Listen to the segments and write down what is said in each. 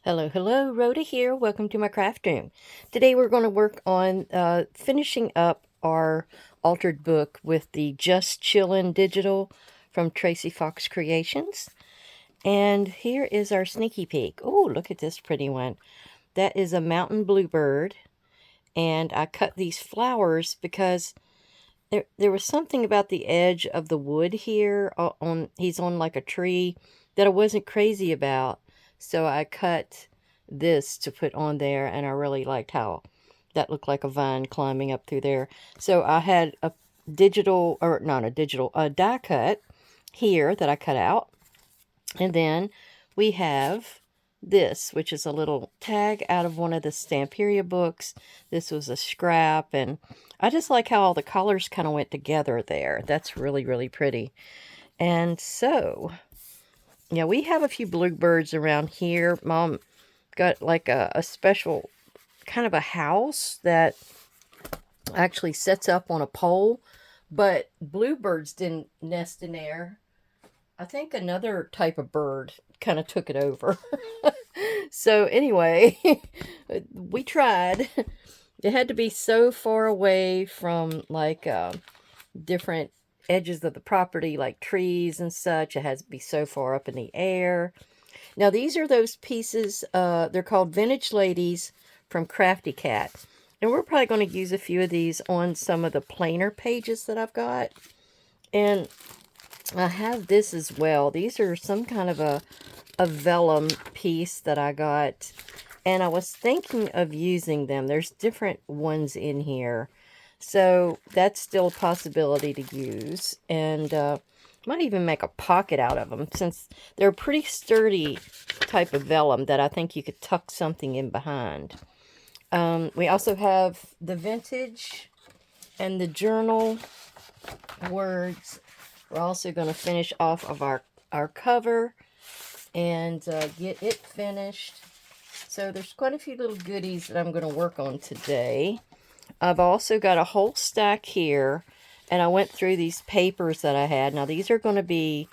Hello, hello, Rhoda here. Welcome to my craft room. Today we're going to work on finishing up our altered book with the Just Chillin' digital from Tracy Fox Creations. And here is our sneaky peek. Oh, look at this pretty one. That is a mountain bluebird. And I cut these flowers because there was something about the edge of the wood here. He's on like a tree that I wasn't crazy about. So I cut this to put on there, and I really liked how that looked like a vine climbing up through there. So I had a digital, or not a digital, a die cut here that I cut out. And then we have this, which is a little tag out of one of the Stamperia books. This was a scrap, and I just like how all the colors kind of went together there. That's really, really pretty. And so, yeah, we have a few bluebirds around here. Mom got like a special kind of a house that actually sets up on a pole, but bluebirds didn't nest in there. I think another type of bird kind of took it over. So anyway, we tried. It had to be so far away from like different edges of the property, like trees and such. It has to be so far up in the air. Now these are those pieces. They're called Vintage Ladies from Crafty Cat. And we're probably going to use a few of these on some of the planer pages that I've got. And I have this as well. These are some kind of a vellum piece that I got. And I was thinking of using them. There's different ones in here. So that's still a possibility to use. And might even make a pocket out of them, since they're a pretty sturdy type of vellum that I think you could tuck something in behind. We also have the vintage and the journal words. We're also going to finish off of our cover and get it finished. So there's quite a few little goodies that I'm going to work on today. I've also got a whole stack here, and I went through these papers that I had. Now these are going to be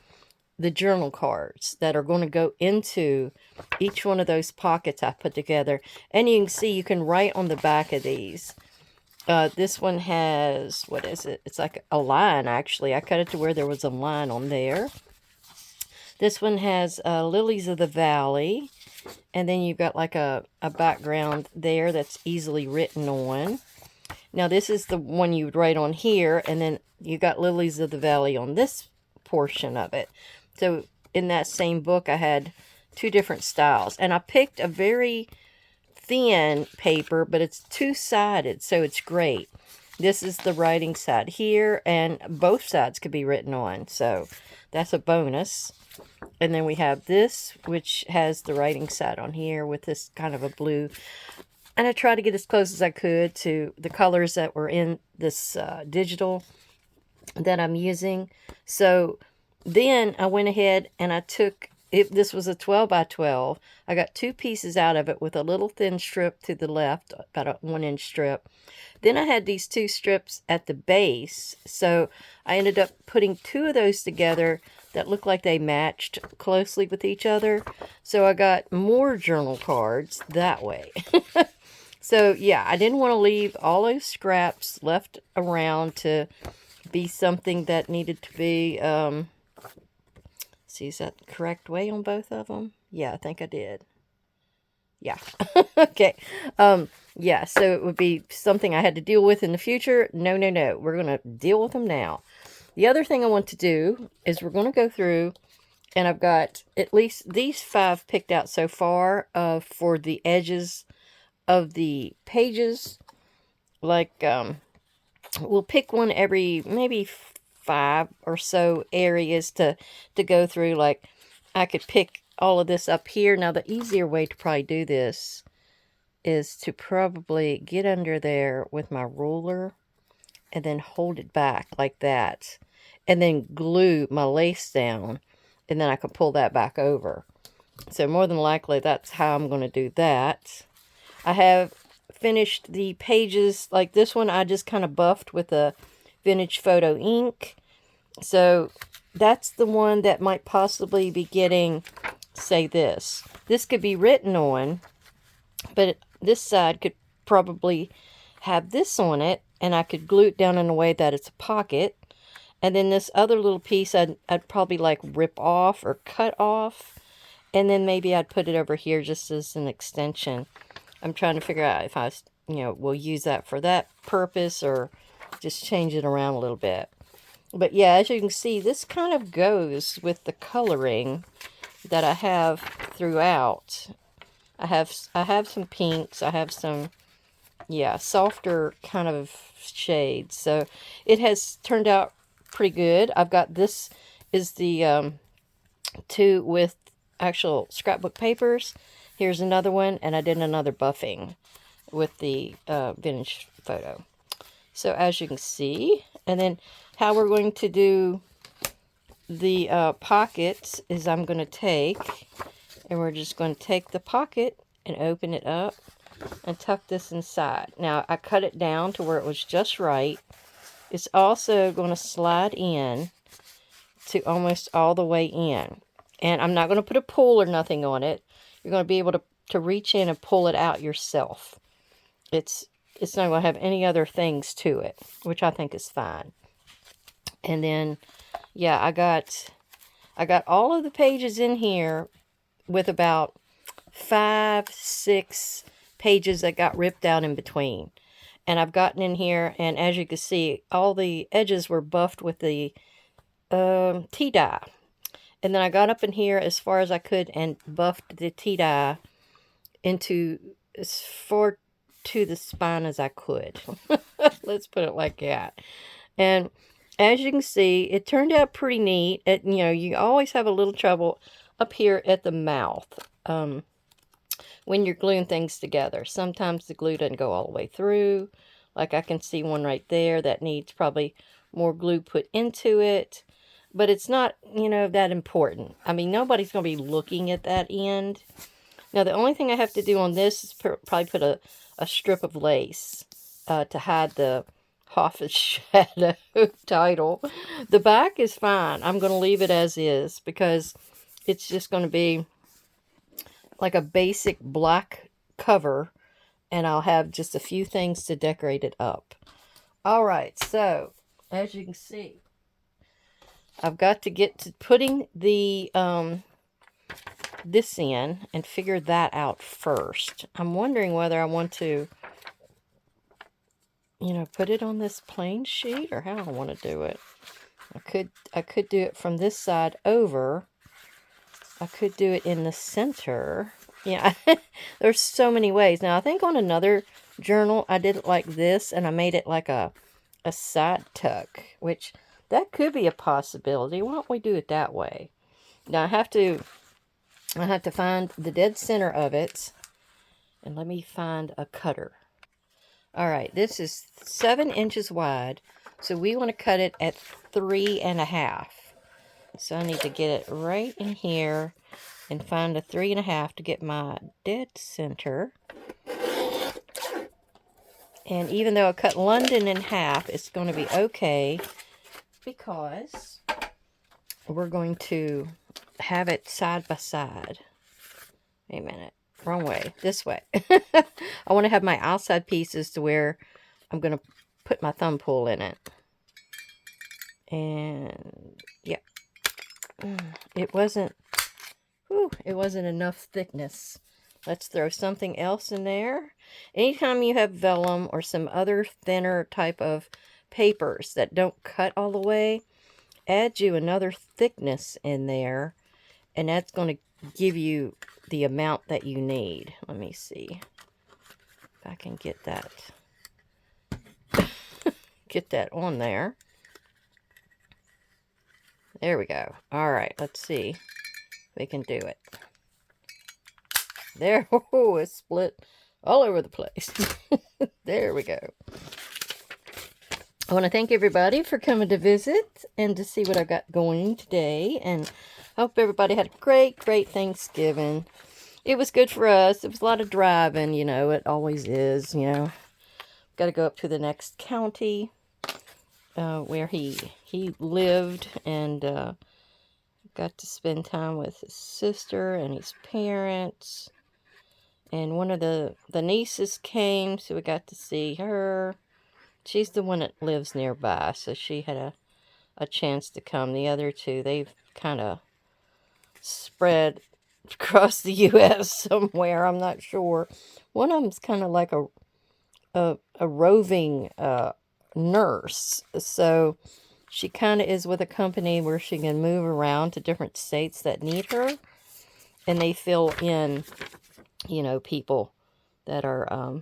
the journal cards that are going to go into each one of those pockets I put together. And you can see you can write on the back of these. This one has, what is it? It's like a line, actually. I cut it to where there was a line on there. This one has Lilies of the Valley. And then you've got like a background there that's easily written on. Now this is the one you would write on here. And then you got Lilies of the Valley on this portion of it. So in that same book, I had two different styles. And I picked a very thin paper, but it's two-sided, so it's great. This is the writing side here, and both sides could be written on, so that's a bonus. And then we have this, which has the writing side on here with this kind of a blue. And I tried to get as close as I could to the colors that were in this digital that I'm using. So then I went ahead and I took, this was a 12 by 12. I got two pieces out of it with a little thin strip to the left, about a 1-inch strip. Then I had these two strips at the base. So I ended up putting two of those together that looked like they matched closely with each other. So I got more journal cards that way. So yeah, I didn't want to leave all those scraps left around to be something that needed to be, see, is that the correct way on both of them? Yeah, I think I did. Yeah. Okay. Yeah, so it would be something I had to deal with in the future. No, no, no. We're going to deal with them now. The other thing I want to do is we're going to go through, and I've got at least these 5 picked out so far for the edges of the pages. Like, we'll pick one every maybe 5 or so areas to go through. Like, I could pick all of this up here. Now, the easier way to probably do this is to probably get under there with my ruler and then hold it back like that. And then glue my lace down. And then I can pull that back over. So more than likely, that's how I'm going to do that. I have finished the pages. Like this one, I just kind of buffed with a vintage photo ink. So that's the one that might possibly be getting say this. This could be written on, but this side could probably have this on it, and I could glue it down in a way that it's a pocket. And then this other little piece I'd probably like rip off or cut off. And then maybe I'd put it over here just as an extension. I'm trying to figure out if I, will use that for that purpose or just change it around a little bit. But yeah, as you can see, this kind of goes with the coloring that I have throughout. I have some pinks. I have some, softer kind of shades. So it has turned out pretty good. I've got this is the 2 with actual scrapbook papers. Here's another one, and I did another buffing with the vintage photo. So as you can see, and then how we're going to do the pockets is I'm going to take, and we're just going to take the pocket and open it up and tuck this inside. Now, I cut it down to where it was just right. It's also going to slide in to almost all the way in. And I'm not going to put a pull or nothing on it. You're going to be able to reach in and pull it out yourself. It's not going to have any other things to it, which I think is fine. And then, yeah, I got all of the pages in here with about 5, 6 pages that got ripped out in between. And I've gotten in here, and as you can see, all the edges were buffed with the tea dye. And then I got up in here as far as I could and buffed the tea dye into as far to the spine as I could. Let's put it like that. And as you can see, it turned out pretty neat. You always have a little trouble up here at the mouth when you're gluing things together. Sometimes the glue doesn't go all the way through. Like I can see one right there that needs probably more glue put into it. But it's not, that important. I mean, nobody's going to be looking at that end. Now, the only thing I have to do on this is probably put a strip of lace to hide the Hoffa's Shadow title. The back is fine. I'm going to leave it as is because it's just going to be like a basic black cover, and I'll have just a few things to decorate it up. All right, so as you can see, I've got to get to putting the this in and figure that out first. I'm wondering whether I want to, put it on this plain sheet or how I want to do it. I could do it from this side over. I could do it in the center. Yeah, there's so many ways. Now, I think on another journal, I did it like this, and I made it like a side tuck, which that could be a possibility. Why don't we do it that way? Now, I have to find the dead center of it, and let me find a cutter. All right, this is 7 inches wide, so we want to cut it at 3.5. So I need to get it right in here and find a 3.5 to get my dead center. And even though I cut London in half, it's going to be okay because we're going to have it side by side. Wait a minute. Wrong way. This way. I want to have my outside pieces to where I'm going to put my thumb pull in it. And, yeah. It wasn't enough thickness. Let's throw something else in there. Anytime you have vellum or some other thinner type of papers that don't cut all the way, add you another thickness in there, and that's going to give you the amount that you need. Let me see if I can get that on there. There we go. All right, let's see if we can do it. There, oh, it's split all over the place. There we go. I want to thank everybody for coming to visit and to see what I've got going today. And I hope everybody had a great, great Thanksgiving. It was good for us. It was a lot of driving, it always is, Got to go up to the next county where he lived and got to spend time with his sister and his parents. And one of the nieces came, so we got to see her. She's the one that lives nearby, so she had a chance to come. The other two, they've kind of spread across the U.S. somewhere. I'm not sure. One of them's kind of like a roving nurse. So she kind of is with a company where she can move around to different states that need her. And they fill in, you know, people that are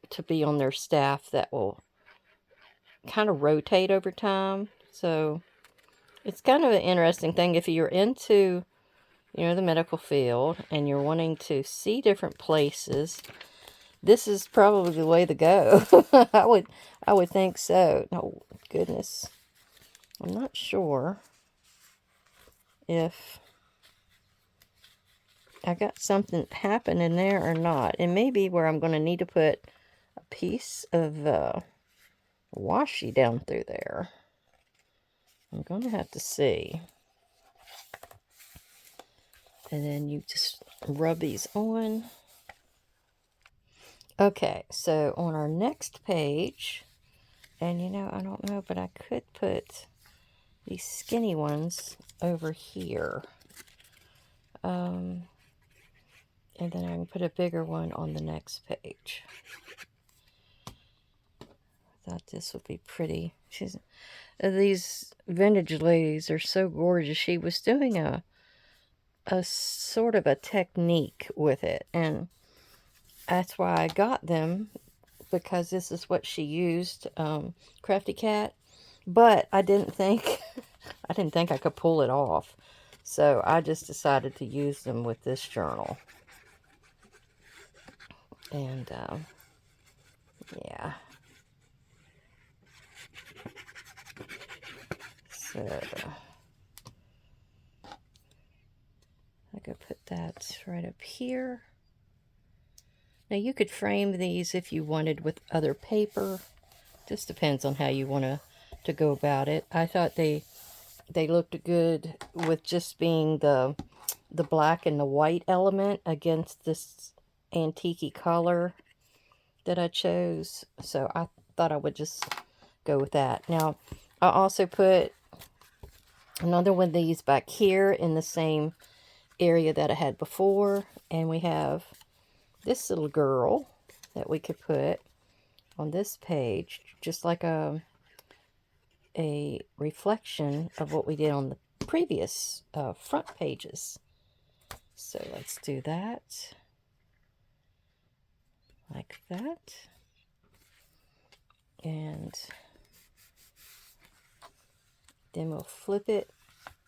to be on their staff that will kind of rotate over time. So it's kind of an interesting thing if you're into, you know, the medical field and you're wanting to see different places. This is probably the way to go. I would think so. Oh, goodness. I'm not sure if I got something happening there or not. It may be where I'm going to need to put a piece of washi down through there. I'm going to have to see. And then you just rub these on. Okay, so on our next page, and you know, I don't know, but I could put these skinny ones over here. And then I can put a bigger one on the next page. I thought this would be pretty. These vintage ladies are so gorgeous. She was doing a sort of a technique with it, and that's why I got them, because this is what she used, Crafty Cat. But I didn't think I could pull it off, so I just decided to use them with this journal. And yeah, so I could put that right up here. Now you could frame these if you wanted with other paper. Just depends on how you want to go about it. I thought they looked good with just being the black and the white element against this antique color that I chose. So I thought I would just go with that. Now, I also put another one of these back here in the same area that I had before. And we have this little girl that we could put on this page, just like a reflection of what we did on the previous front pages. So let's do that, like that. And then we'll flip it,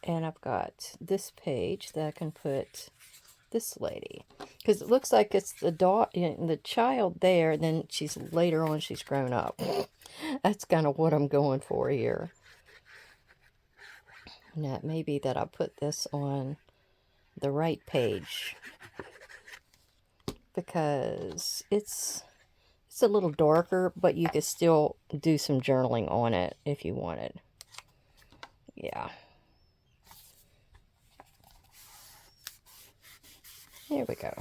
and I've got this page that I can put this lady, because it looks like it's the the child there, and then she's later on she's grown up. That's kind of what I'm going for here. Now it may be that I put this on the right page, because it's a little darker, but you could still do some journaling on it if you wanted. Yeah. There we go.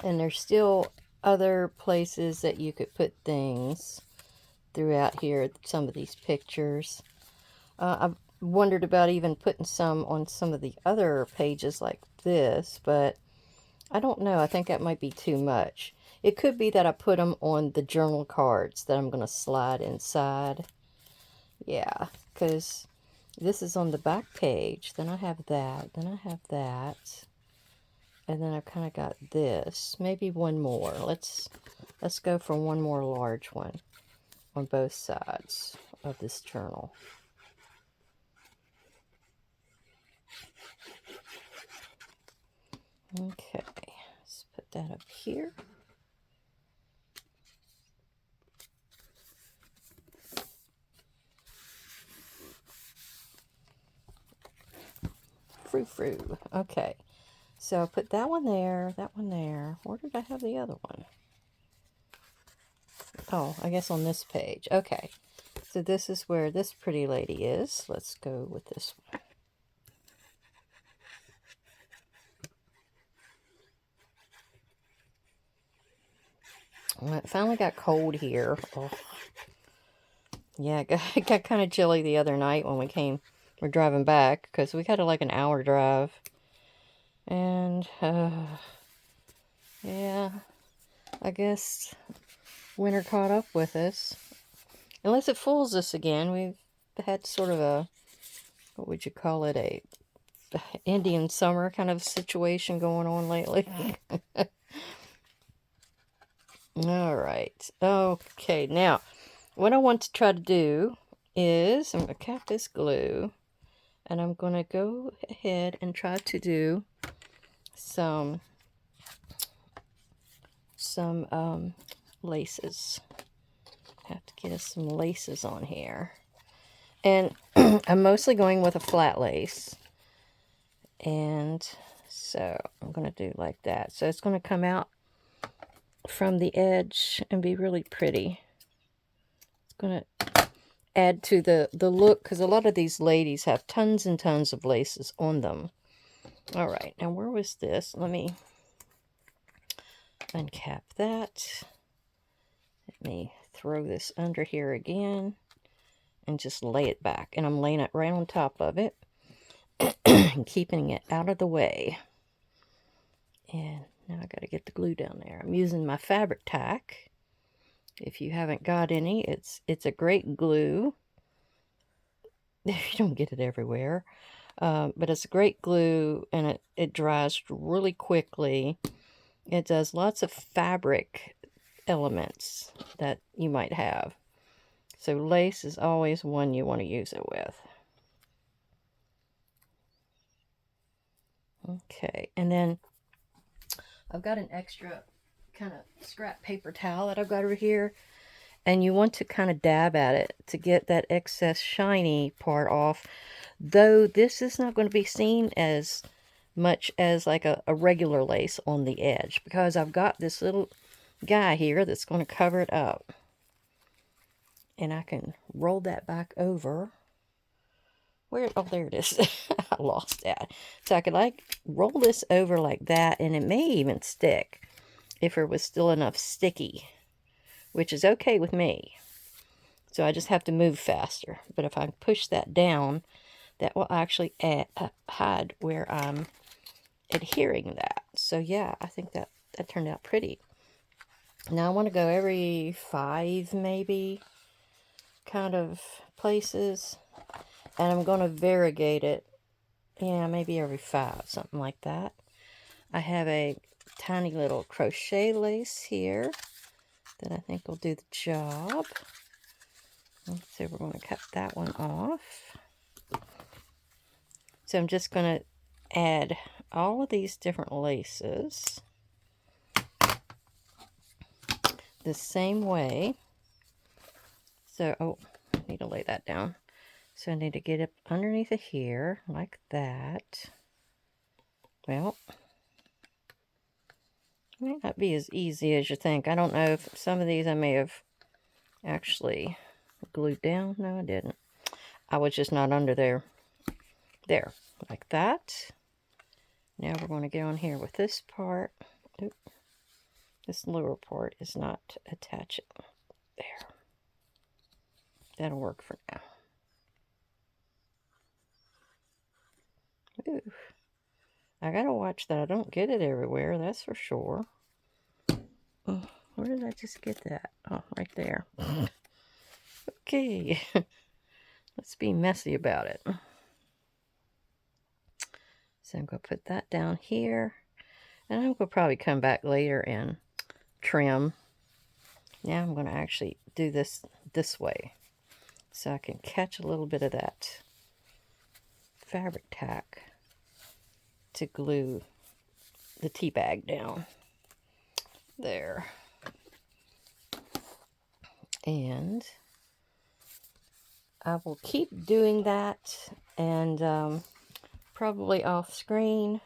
And there's still other places that you could put things throughout here, some of these pictures. I've wondered about even putting some on some of the other pages like this, but I don't know. I think that might be too much. It could be that I put them on the journal cards that I'm going to slide inside. Yeah, because this is on the back page. Then I have that. Then I have that. And then I've kind of got this. Maybe one more. Let's go for one more large one on both sides of this journal. Okay, let's put that up here. Frou. Okay, so I put that one there, that one there. Where did I have the other one? Oh, I guess on this page. Okay, So this is where this pretty lady is. Let's go with this one. Well, it finally got cold here. Oh. Yeah, it got kind of chilly the other night when we're driving back, because we had like an hour drive. And, yeah, I guess winter caught up with us. Unless it fools us again. We've had sort of a, what would you call it, a Indian summer kind of situation going on lately. All right. Okay, now, what I want to try to do is, I'm going to cap this glue, and I'm going to go ahead and try to do some laces. Have to get us some laces on here. And I'm mostly going with a flat lace. And so I'm going to do like that. So it's going to come out from the edge and be really pretty. It's going to add to the look, because a lot of these ladies have tons and tons of laces on them. All right, now where was this? Let me uncap that. Let me throw this under here again and just lay it back. And I'm laying it right on top of it and keeping it out of the way. And now I got to get the glue down there. I'm using my fabric tack. If you haven't got any, it's a great glue. You don't get it everywhere. But it's a great glue, and it dries really quickly. It does lots of fabric elements that you might have. So lace is always one you want to use it with. Okay, and then I've got an extra kind of scrap paper towel that I've got over here. And you want to kind of dab at it to get that excess shiny part off. Though this is not going to be seen as much as like a regular lace on the edge, because I've got this little guy here that's going to cover it up. And I can roll that back over. Where? Oh, there it is. I lost that. So I could like roll this over like that, and it may even stick if there was still enough sticky, which is okay with me. So I just have to move faster. But if I push that down, that will actually hide where I'm adhering that. So yeah, I think that turned out pretty. Now I want to go every 5 maybe kind of places. And I'm going to variegate it. Yeah, maybe every 5, something like that. I have a tiny little crochet lace here that I think will do the job. So we're going to cut that one off. So I'm just going to add all of these different laces the same way. So, oh, I need to lay that down. So I need to get up underneath of here like that. Well, it might not be as easy as you think. I don't know if some of these I may have actually glued down. No, I didn't. I was just not under there. There, like that. Now we're going to get on here with this part. Oop. This lower part is not attaching. There. That'll work for now. Ooh. I gotta watch that I don't get it everywhere, that's for sure. Oh, where did I just get that? Oh, right there. Okay. Let's be messy about it. So I'm going to put that down here. And I'm going to probably come back later and trim. Now I'm going to actually do this way, so I can catch a little bit of that fabric tack to glue the tea bag down. There. And I will keep doing that, and probably off screen.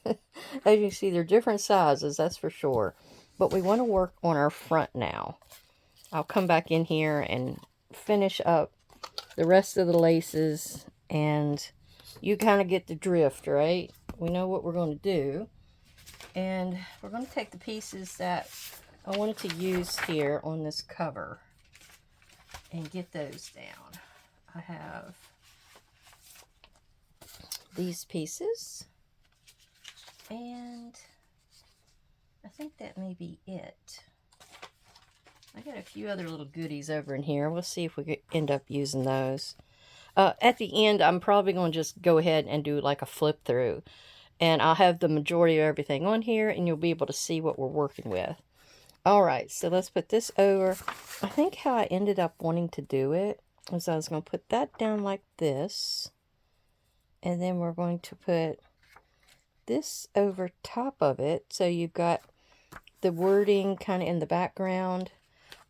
As you see, they're different sizes, that's for sure. But we want to work on our front now. I'll come back in here and finish up the rest of the laces, and you kind of get the drift, right? We know what we're going to do. And we're going to take the pieces that I wanted to use here on this cover and get those down. I have these pieces, and I think that may be it. I got a few other little goodies over in here. We'll see if we could end up using those. At the end, I'm probably going to just go ahead and do like a flip through. And I'll have the majority of everything on here, and you'll be able to see what we're working with. Alright, so let's put this over. I think how I ended up wanting to do it was I was going to put that down like this. And then we're going to put this over top of it. So you've got the wording kind of in the background.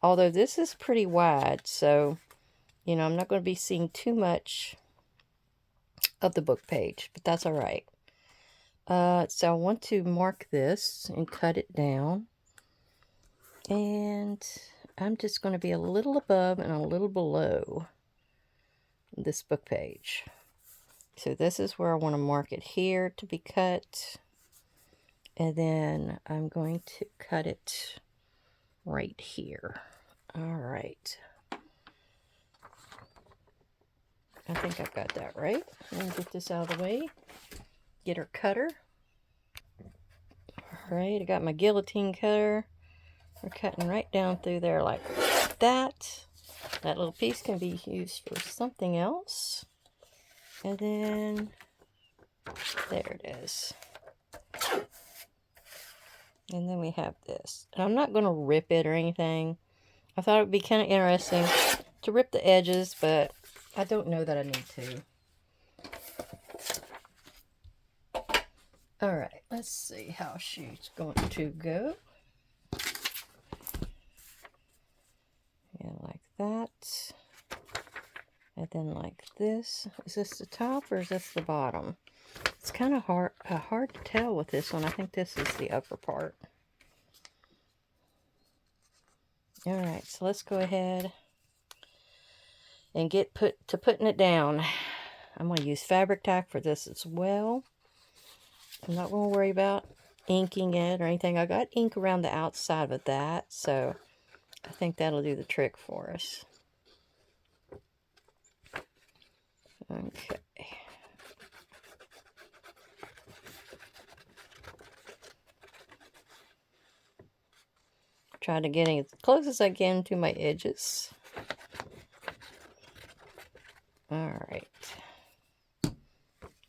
Although this is pretty wide, so, you know, I'm not going to be seeing too much of the book page, but that's alright. So I want to mark this and cut it down. And I'm just going to be a little above and a little below this book page. So this is where I want to mark it here to be cut. And then I'm going to cut it right here. Alright. I think I've got that right. Let me get this out of the way. Get our cutter. Alright, I got my guillotine cutter. We're cutting right down through there like that. That little piece can be used for something else. And then, there it is. And then we have this. And I'm not going to rip it or anything. I thought it would be kind of interesting to rip the edges, but I don't know that I need to. Alright, let's see how she's going to go. Yeah, like that. And then like this. Is this the top or is this the bottom? It's kind of hard to tell with this one. I think this is the upper part. Alright, so let's go ahead and get putting it down. I'm going to use fabric tack for this as well. I'm not going to worry about inking it or anything. I got ink around the outside of that, so I think that'll do the trick for us. Okay. Try to get as close as I can to my edges. Alright.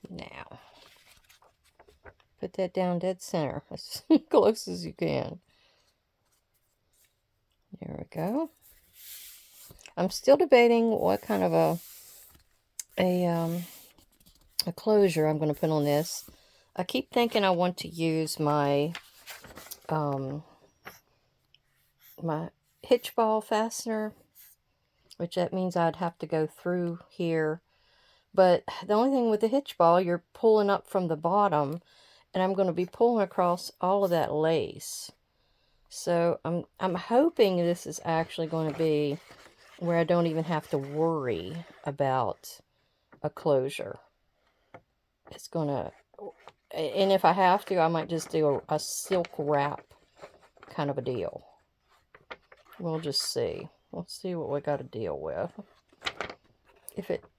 Now, put that down dead center as close as you can. There we go. I'm still debating what kind of a closure I'm going to put on this. I keep thinking I want to use my my hitch ball fastener, which that means I'd have to go through here. But the only thing with the hitch ball, you're pulling up from the bottom, and I'm going to be pulling across all of that lace. So I'm hoping this is actually going to be where I don't even have to worry about a closure. It's going to, and if I have to, I might just do a silk wrap kind of a deal. We'll just see. We'll see what we got to deal with.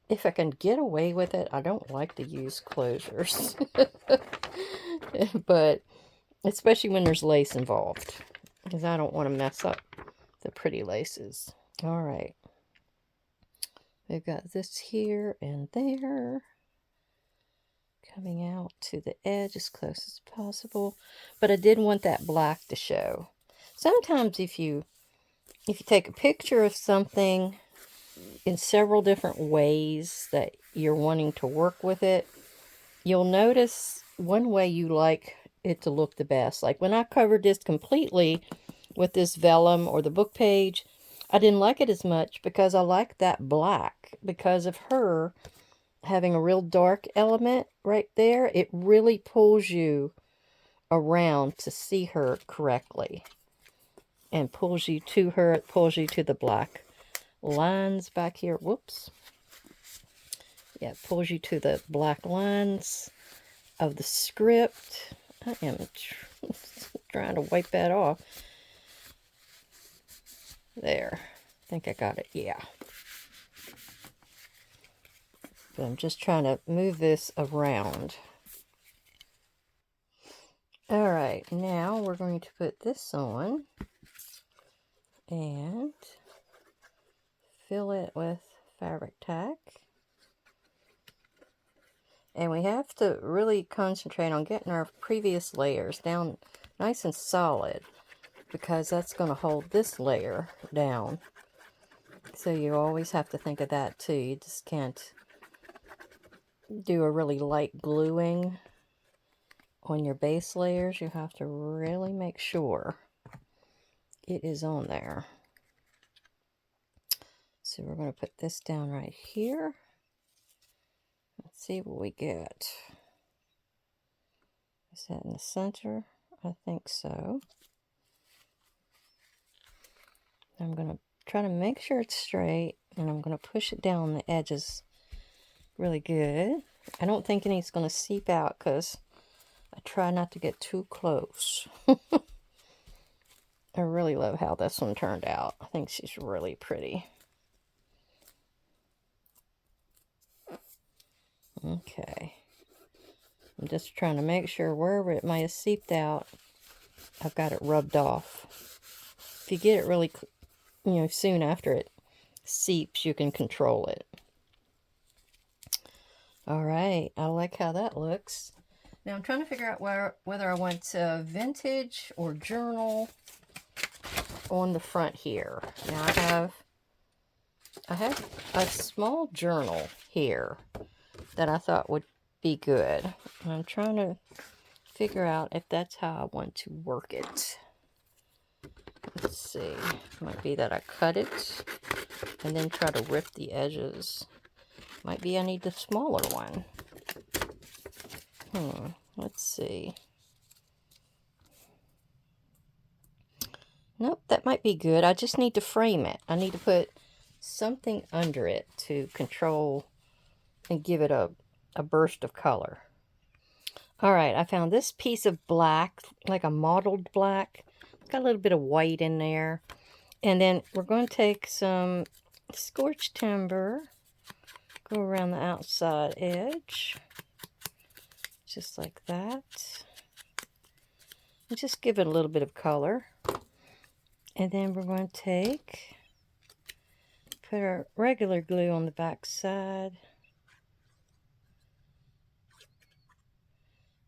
If I can get away with it, I don't like to use closures. But especially when there's lace involved, because I don't want to mess up the pretty laces. All right. We've got this here and there, coming out to the edge as close as possible. But I did want that black to show. Sometimes if you take a picture of something in several different ways that you're wanting to work with it, you'll notice one way you like it to look the best. Like when I covered this completely with this vellum or the book page, I didn't like it as much because I like that black. Because of her having a real dark element right there, it really pulls you around to see her correctly. And pulls you to her, it pulls you to the black lines back here. Whoops. Yeah, it pulls you to the black lines of the script. I am trying to wipe that off. There. I think I got it. Yeah. But I'm just trying to move this around. Alright, now we're going to put this on and fill it with fabric tack. And we have to really concentrate on getting our previous layers down nice and solid, because that's going to hold this layer down. So you always have to think of that too. You just can't do a really light gluing on your base layers. You have to really make sure it is on there. So we're going to put this down right here. Let's see what we get. Is that in the center? I think so. I'm going to try to make sure it's straight, and I'm going to push it down the edges really good. I don't think any's going to seep out because I try not to get too close. I really love how this one turned out. I think she's really pretty. Okay. I'm just trying to make sure wherever it might have seeped out, I've got it rubbed off. If you get it really, soon after it seeps, you can control it. Alright, I like how that looks. Now I'm trying to figure out whether I want vintage or journal on the front here. Now I have a small journal here that I thought would be good. And I'm trying to figure out if that's how I want to work it. Let's see. Might be that I cut it and then try to rip the edges. Might be I need the smaller one. Let's see. Nope, that might be good. I just need to frame it. I need to put something under it to control and give it a burst of color. Alright, I found this piece of black, like a mottled black. It's got a little bit of white in there. And then we're going to take some scorched timber, go around the outside edge, just like that. And just give it a little bit of color. And then we're going to put our regular glue on the back side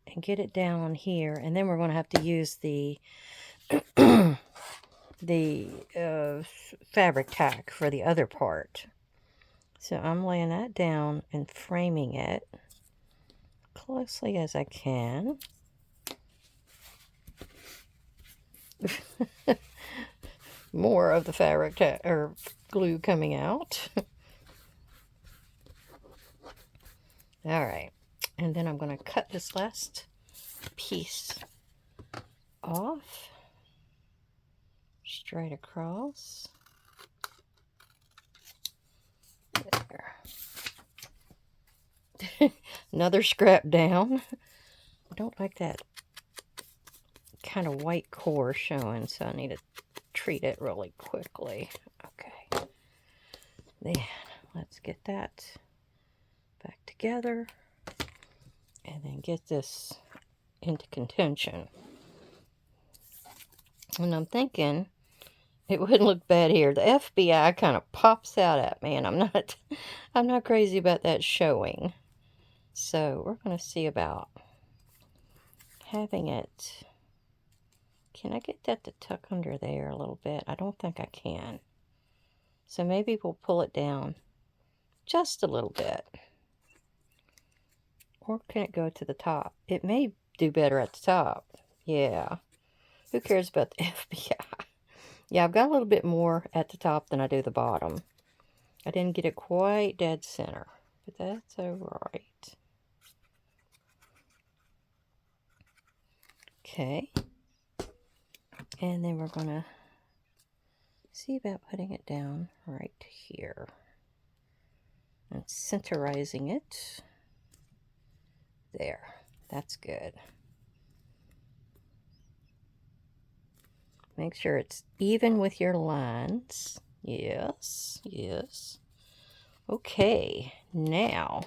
and get it down on here. And then we're going to have to use the fabric tack for the other part. So I'm laying that down and framing it closely as I can. More of the fabric tack or glue coming out. Alright, and then I'm going to cut this last piece off straight across. There. Another scrap down. I don't like that kind of white core showing, so I need to treat it really quickly. Okay. Then let's get that back together and then get this into contention. And I'm thinking it wouldn't look bad here. The FBI kind of pops out at me, and I'm not crazy about that showing. So we're going to see about having it. Can I get that to tuck under there a little bit? I don't think I can. So maybe we'll pull it down just a little bit. Or can it go to the top? It may do better at the top. Yeah. Who cares about the FBI? Yeah, I've got a little bit more at the top than I do the bottom. I didn't get it quite dead center, but that's alright. Okay. And then we're going to see about putting it down right here. and centerizing it. There, that's good. Make sure it's even with your lines. Yes, yes. Okay, now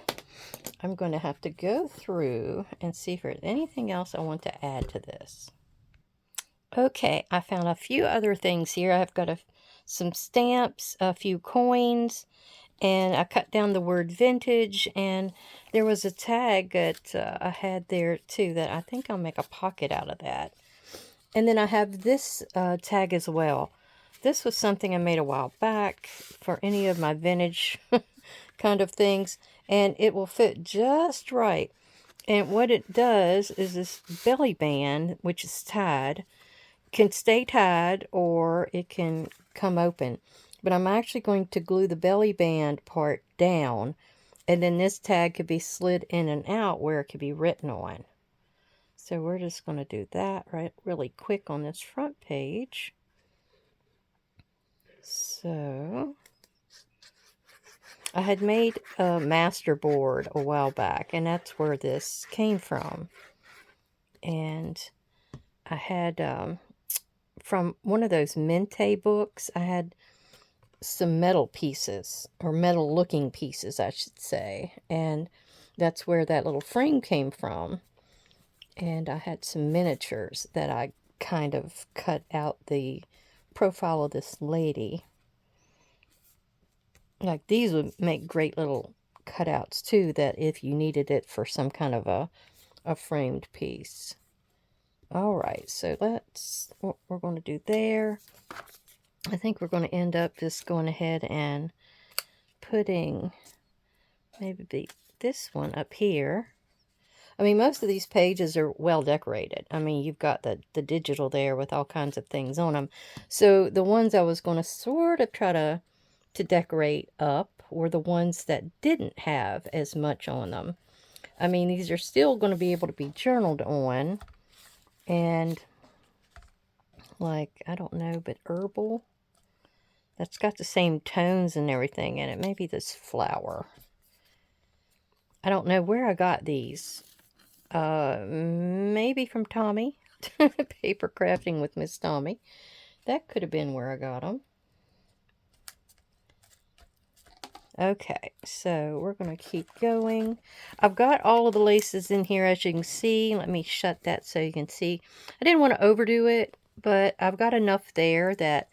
I'm going to have to go through and see if there's anything else I want to add to this. Okay, I found a few other things here. I've got some stamps, a few coins, and I cut down the word vintage, and there was a tag that I had there too that I think I'll make a pocket out of that. And then I have this tag as well. This was something I made a while back for any of my vintage kind of things, and it will fit just right. And what it does is this belly band, which is tied, can stay tied or it can come open. But I'm actually going to glue the belly band part down, and then this tag could be slid in and out where it could be written on. So we're just going to do that really quick on this front page. So I had made a master board a while back, and that's where this came from. And I had, from one of those Mente books, I had some metal pieces, or metal looking pieces, I should say. And that's where that little frame came from. And I had some miniatures that I kind of cut out the profile of this lady. Like these would make great little cutouts too, that if you needed it for some kind of a framed piece. Alright, so that's what we're going to do there. I think we're going to end up just going ahead and putting maybe this one up here. I mean, most of these pages are well decorated. I mean, you've got the digital there with all kinds of things on them. So the ones I was going to sort of try to decorate up were the ones that didn't have as much on them. I mean, these are still going to be able to be journaled on. And like, I don't know, but herbal. That's got the same tones and everything in it. Maybe this flower. I don't know where I got these. Maybe from Tommy. Paper crafting with Miss Tommy. That could have been where I got them. Okay, so we're going to keep going. I've got all of the laces in here, as you can see. Let me shut that so you can see. I didn't want to overdo it, but I've got enough there that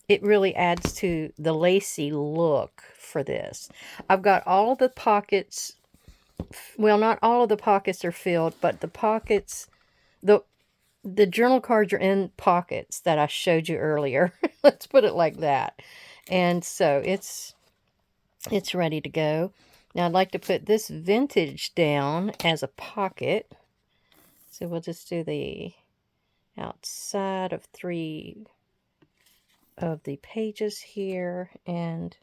it really adds to the lacy look for this. I've got all the pockets. Well, not all of the pockets are filled, but the pockets, the journal cards are in pockets that I showed you earlier. Let's put it like that. And so it's ready to go. Now I'd like to put this vintage down as a pocket. So we'll just do the outside of 3 of the pages here, and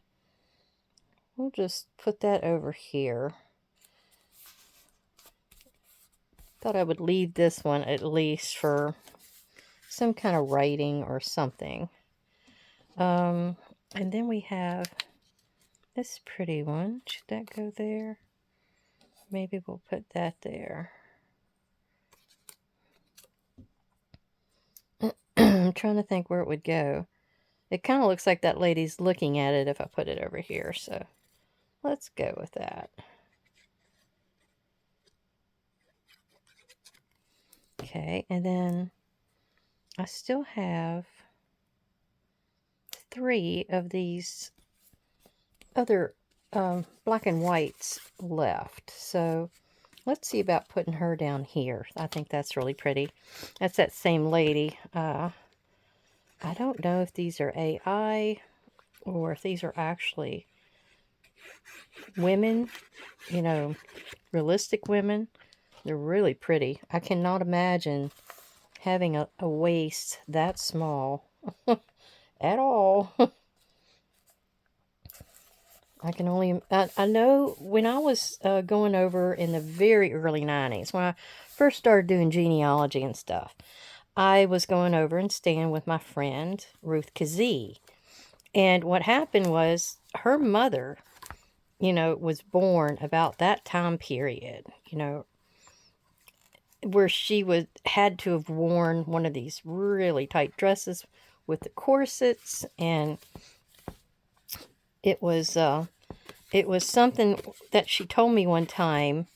we'll just put that over here. Thought I would leave this one at least for some kind of writing or something. And then we have this pretty one. Should that go there? Maybe we'll put that there. I'm trying to think where it would go. It kind of looks like that lady's looking at it if I put it over here. So let's go with that. Okay, and then I still have 3 of these other black and whites left. So let's see about putting her down here. I think that's really pretty. That's that same lady. I don't know if these are AI or if these are actually women, you know, realistic women. They're really pretty. I cannot imagine having a waist that small at all. I can only, I know when I was going over in the very early 90s, when I first started doing genealogy and stuff, I was going over and staying with my friend, Ruth Kazee. And what happened was her mother was born about that time period, where she had to have worn one of these really tight dresses with the corsets, and it was something that she told me one time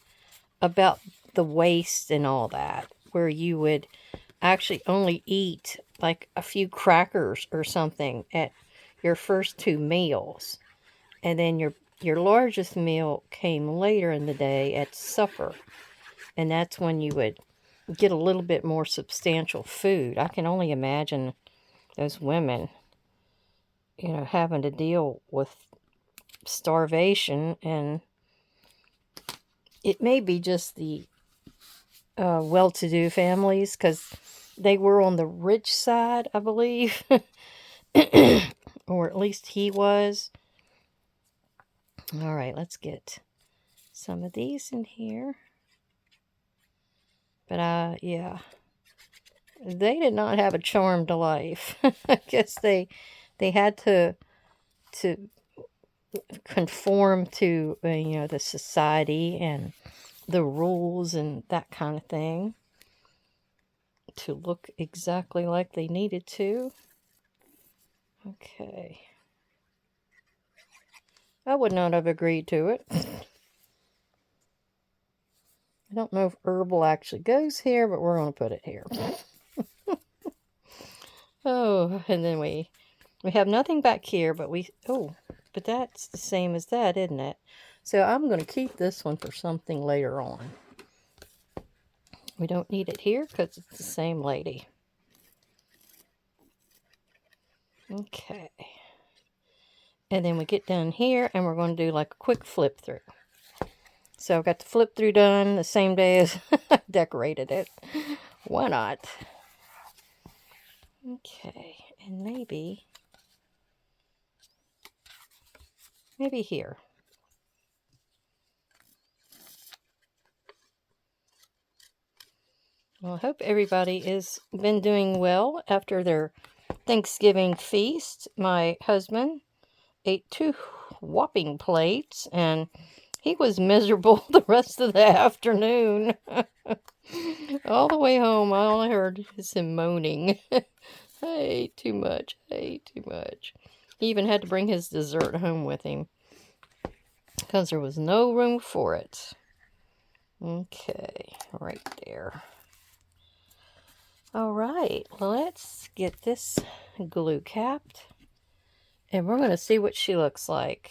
about the waist and all that, where you would actually only eat like a few crackers or something at your first 2 meals, and then your largest meal came later in the day at supper, and that's when you would get a little bit more substantial food. I can only imagine those women, having to deal with starvation, and it may be just the well-to-do families, because they were on the rich side, I believe, or at least he was. All right, let's get some of these in here. But yeah, they did not have a charmed life. I guess they had to conform to the society and the rules and that kind of thing, to look exactly like they needed to. Okay. I would not have agreed to it. I don't know if herbal actually goes here, but we're going to put it here. Oh, and then we have nothing back here, but but that's the same as that, isn't it? So I'm going to keep this one for something later on. We don't need it here because it's the same lady. Okay. And then we get down here, and we're going to do like a quick flip through. So I've got the flip through done the same day as I decorated it. Why not? Okay, and maybe here. Well, I hope everybody has been doing well after their Thanksgiving feast. My husband ate 2 whopping plates, and he was miserable the rest of the afternoon. All the way home, all I heard is him moaning. I ate too much. I ate too much. He even had to bring his dessert home with him because there was no room for it. Okay, right there. All right, let's get this glue capped, and we're going to see what she looks like.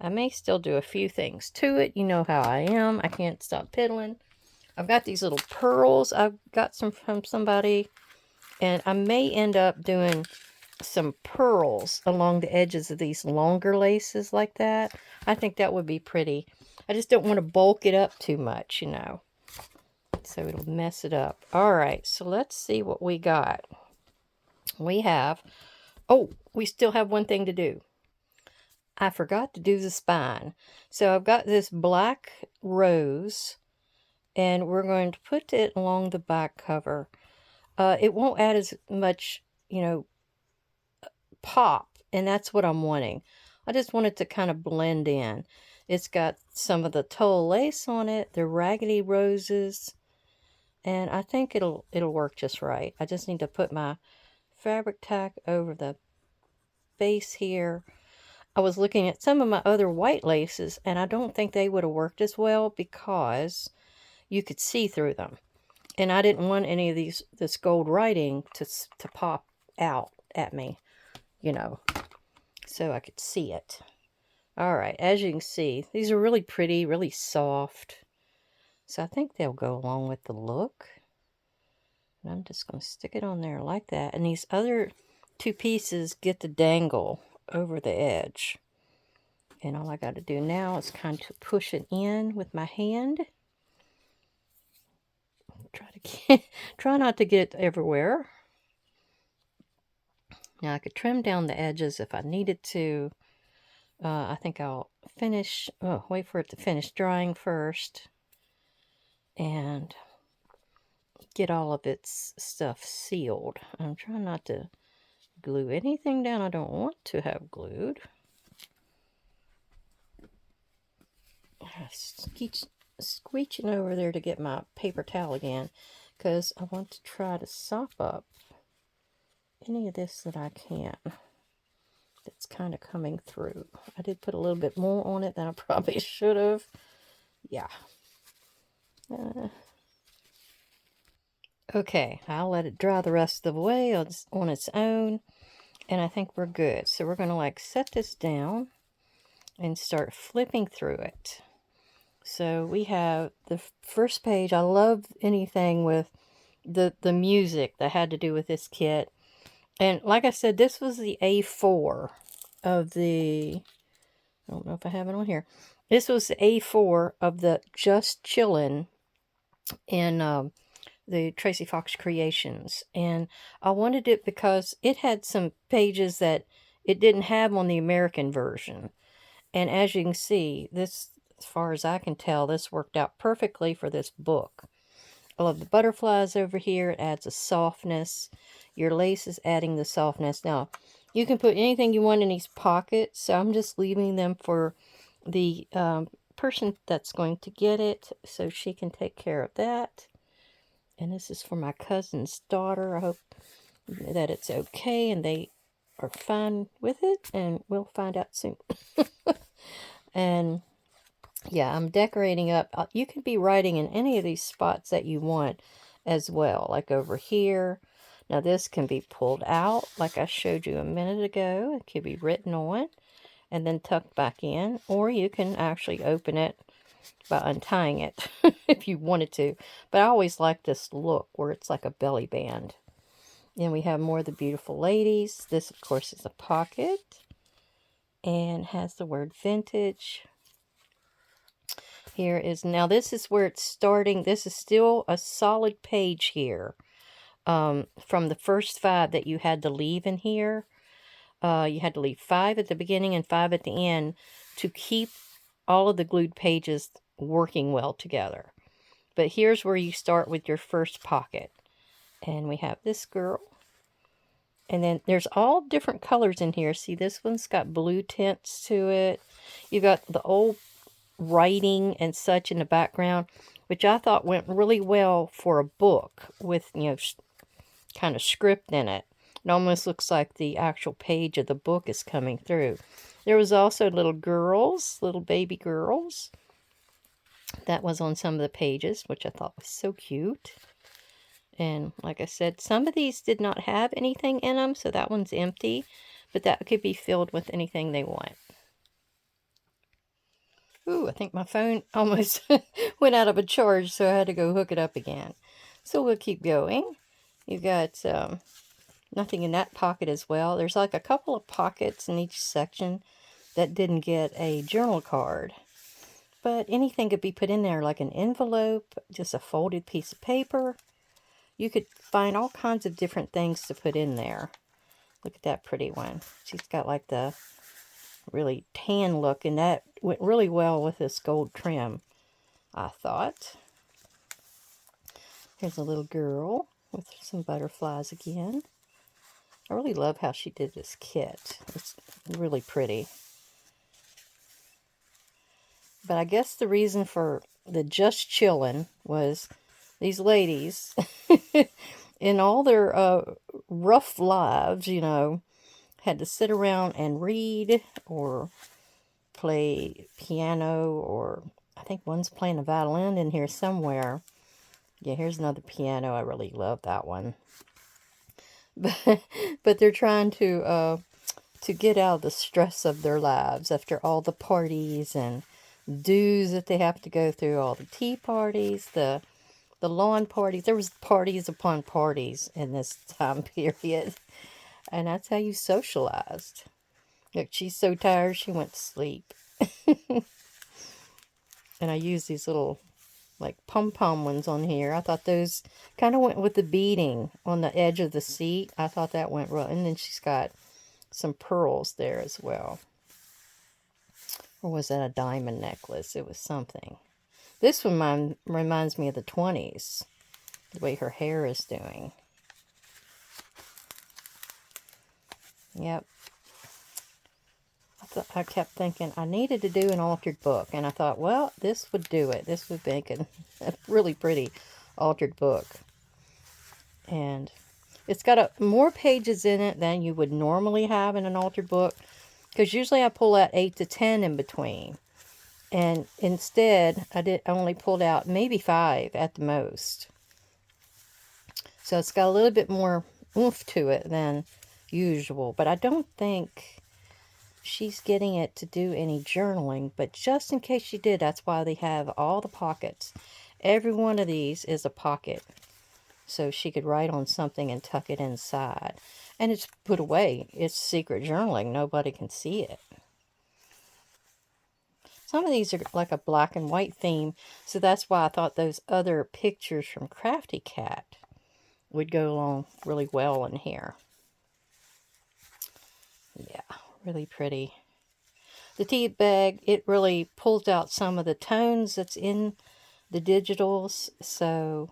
I may still do a few things to it. You know how I am. I can't stop piddling. I've got these little pearls. I've got some from somebody, and I may end up doing some pearls along the edges of these longer laces like that. I think that would be pretty. I just don't want to bulk it up too much, so it'll mess it up. All right, so let's see what we got. We still have one thing to do. I forgot to do the spine. So I've got this black rose, and we're going to put it along the back cover. It won't add as much, pop, and that's what I'm wanting. I just want it to kind of blend in. It's got some of the tulle lace on it, the raggedy roses, and I think it'll work just right. I just need to put my fabric tack over the base here. I was looking at some of my other white laces, and I don't think they would have worked as well because you could see through them. And I didn't want any of this gold writing to pop out at me, so I could see it. All right, as you can see, these are really pretty, really soft. So I think they'll go along with the look. And I'm just going to stick it on there like that. And these other 2 pieces get to dangle over the edge. And all I got to do now is kind of push it in with my hand. Try not to get it everywhere. Now I could trim down the edges if I needed to. I think I'll wait for it to finish drying first. And get all of its stuff sealed. I'm trying not to glue anything down I don't want to have glued. keep squeeching over there to get my paper towel again, because I want to try to sop up any of this that I can that's kind of coming through. I did put a little bit more on it than I probably should have. Yeah. Okay, I'll let it dry the rest of the way on its own, and I think we're good. So we're going to like set this down and start flipping through it. So we have the first page. I love anything with the music that had to do with this kit. And like I said, this was the A4 of the, I don't know if I have it on here. This was the A4 of the Just Chillin' in the Tracy Fox Creations. And I wanted it because it had some pages that it didn't have on the American version. And as you can see, this, as far as I can tell, this worked out perfectly for this book. I love the butterflies over here. It adds a softness. Your lace is adding the softness. Now, you can put anything you want in these pockets, so I'm just leaving them for the person that's going to get it, so she can take care of that. And this is for my cousin's daughter. I hope that it's okay and they are fine with it, and we'll find out soon. And yeah, I'm decorating up. You can be writing in any of these spots that you want as well, like over here. Now this can be pulled out, like I showed you a minute ago. It could be written on and then tucked back in, or you can actually open it by untying it if you wanted to. But I always like this look where it's like a belly band. Then we have more of the beautiful ladies. This, of course, is a pocket and has the word vintage. Here is, now this is where it's starting. This is still a solid page here. From the first 5 that you had to leave in here. You had to leave 5 at the beginning and 5 at the end to keep all of the glued pages working well together. But here's where you start with your first pocket. And we have this girl. And then there's all different colors in here. See, this one's got blue tints to it. You got the old writing and such in the background, which I thought went really well for a book with, you know, kind of script in it. It almost looks like the actual page of the book is coming through. There was also little girls, little baby girls. That was on some of the pages, which I thought was so cute. And like I said, some of these did not have anything in them, so that one's empty. But that could be filled with anything they want. Ooh, I think my phone almost went out of a charge, so I had to go hook it up again. So we'll keep going. You got nothing in that pocket as well. There's like a couple of pockets in each section that didn't get a journal card. But anything could be put in there, like an envelope, just a folded piece of paper. You could find all kinds of different things to put in there. Look at that pretty one. She's got like the really tan look, and that went really well with this gold trim, I thought. Here's a little girl with some butterflies again. I really love how she did this kit. It's really pretty. But I guess the reason for the Just Chillin' was these ladies, in all their rough lives, you know, had to sit around and read or play piano, or I think one's playing a violin in here somewhere. Yeah, here's another piano. I really love that one. But they're trying to get out of the stress of their lives after all the parties and dues that they have to go through, all the tea parties, the lawn parties. There was parties upon parties in this time period. And that's how you socialized. Look, she's so tired she went to sleep. And I used these little like pom-pom ones on here. I thought those kind of went with the beading on the edge of the seat. I thought that went well. And then she's got some pearls there as well. Or was that a diamond necklace? It was something. This one reminds me of the 20s. The way her hair is doing. Yep. I I kept thinking I needed to do an altered book, and I thought, well, this would do it. This would make a really pretty altered book. And it's got more pages in it than you would normally have in an altered book, because usually I pull out 8 to 10 in between. And instead, I only pulled out maybe 5 at the most. So it's got a little bit more oomph to it than usual. But I don't think she's getting it to do any journaling. But just in case she did, that's why they have all the pockets. Every one of these is a pocket. So she could write on something and tuck it inside. And it's put away. It's secret journaling. Nobody can see it. Some of these are like a black and white theme, so that's why I thought those other pictures from Crafty Cat would go along really well in here. Yeah, really pretty. The tea bag, it really pulls out some of the tones that's in the digitals, so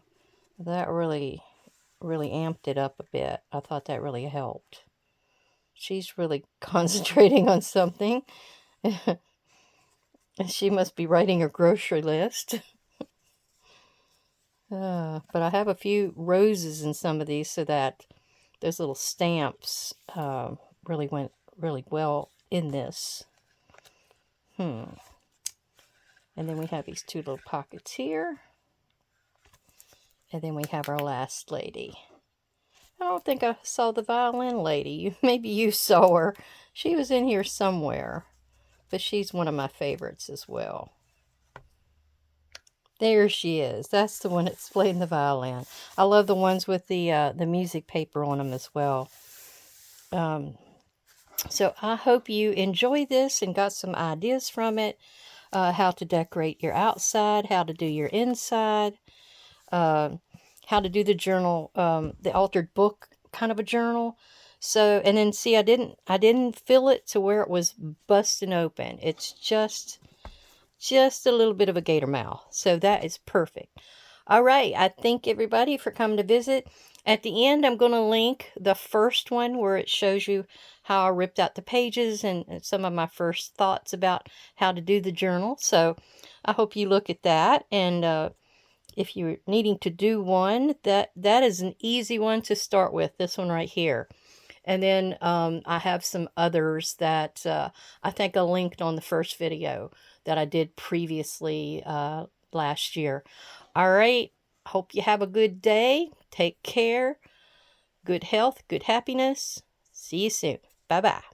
that really amped it up a bit. I thought that really helped. She's really concentrating on something. She must be writing her grocery list. But I have a few roses in some of these, so that those little stamps really went really well in this. And then we have these 2 little pockets here. And then we have our last lady. I don't think I saw the violin lady. Maybe you saw her. She was in here somewhere. But she's one of my favorites as well. There she is. That's the one that's playing the violin. I love the ones with the music paper on them as well. So I hope you enjoy this and got some ideas from it. How to decorate your outside, how to do your inside, how to do the journal, the altered book kind of a journal. So, and then see, I didn't fill it to where it was busting open. It's just a little bit of a gator mouth. So that is perfect. All right. I thank everybody for coming to visit. At the end, I'm going to link the first one where it shows you how I ripped out the pages and some of my first thoughts about how to do the journal. So I hope you look at that. And if you're needing to do one, that is an easy one to start with. This one right here. And then I have some others that I think I linked on the first video that I did previously last year. All right. Hope you have a good day. Take care. Good health, good happiness. See you soon. Bye-bye.